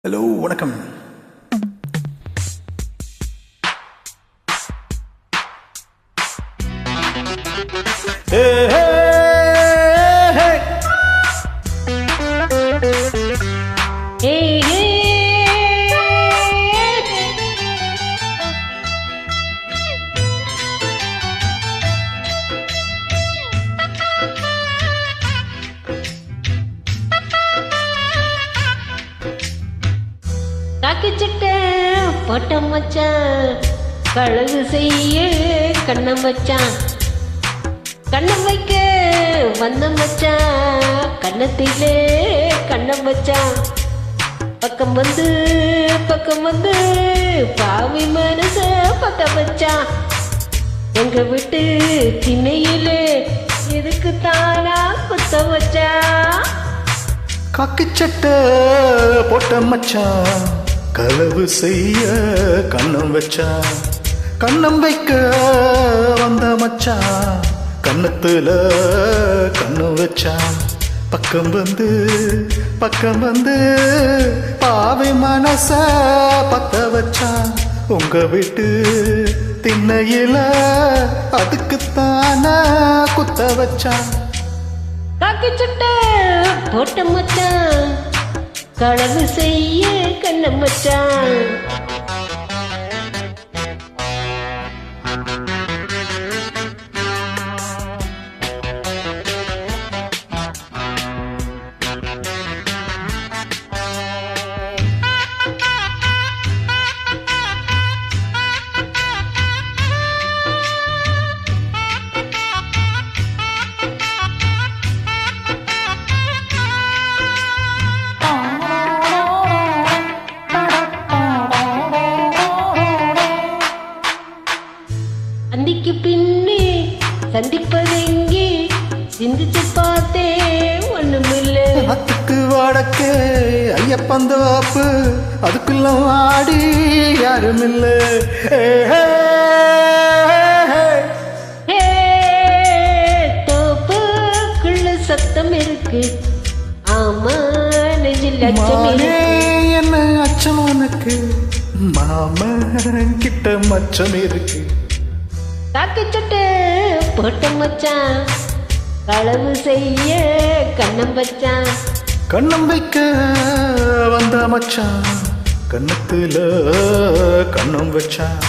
Hello வணக்கம். காக்கி சட்டை போட்ட மச்சான், கழகு செய்ய கண்ணம் வச்சான், கண்ணம் வைக்க வந்த மச்சான், கண்ணத்திலே கண்ணம் வச்சான். பக்கம் வந்து பாவி மனச பத்த வச்சான். எங்க விட்டு திண்ணையிலே எதுக்கு தானா குத்த வச்சான். காக்கி சட்டை போட்ட மச்சான், களவு செய்ய கண்ணம் வச்சான், கண்ணம் வைக்க வந்த மச்சான், கண்ணத்துல கண்ணம் வச்சான். பக்கம் வந்து பாவை மனச பத்த வச்சான். உங்க வீட்டு திண்ணையில அதுக்குத்தான குத்த வச்சான். காக்கி சட்டை போட்ட மச்சான், களவு செய்ய கண்ணம் வச்சான். அந்திக்கு பின்னே சந்திப்பதெங்கே சிந்திச்சு பார்த்தே ஒண்ணுமில்ல. அத்துக்கு வடக்கே ஐயப்பந்தோப்பு அதுக்குள்ள ஆடி யாரும் இல்ல. தோப்புக்குள்ள சத்தம் இருக்கு, ஆமா நெஞ்சில் அச்சம் இருக்கு. என்ன அச்சம் உனக்கு, மாமன் கிட்ட மச்சம் இருக்கு. காக்கி சட்டை போட்ட மச்சான், களவு செய்ய கண்ணம் வச்சான். கண்ணம் வைக்க வந்த மச்சான், கண்ணத்துல கண்ணம் வச்சான்.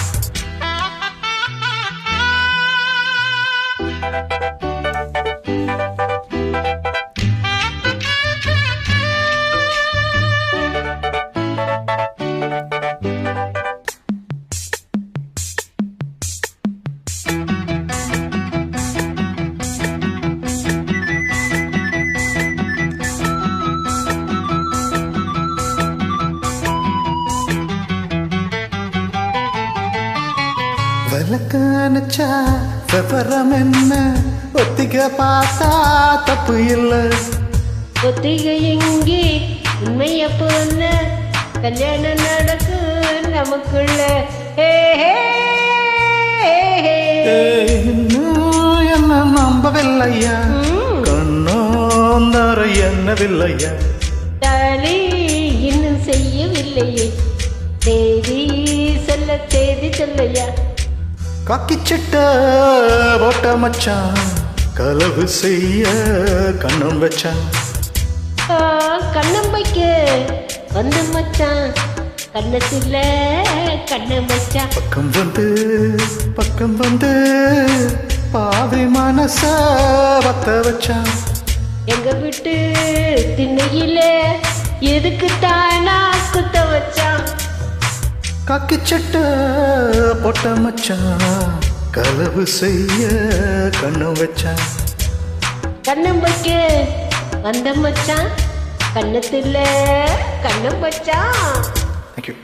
விளக்கானச்சா விவரம் என்ன, ஒத்திக பார்த்தா தப்பு இல்லை. ஒத்திகை எங்கே உண்மைய போன, கல்யாணம் நடக்கும் நமக்குள்ள. இன்னும் என்ன நம்பவில்லையா, கண்ணோந்தர என்னவில்லையா. தாலி இன்னும் செய்யவில்லையே, தேதி சொல்லையா. காக்கி சட்டை போட்ட மச்சான், களவு செய்ய கண்ணம் வச்சான். கண்ணம் வைக்க வந்த மச்சான், கண்ணத்துல கண்ணம் வச்சான். பக்கம் வந்து பாவி மனச பத்த வச்சான். எங்க விட்டு திண்ணையில எதுக்கு தானா குத்த வச்சான். காக்கி சட்டை போட்ட மச்சான், களவு செய்ய கண்ணம் வச்சான். கண்ணம் வைக்க வந்த மச்சான், கண்ணத்துல கண்ணம் வச்சான். Thank you.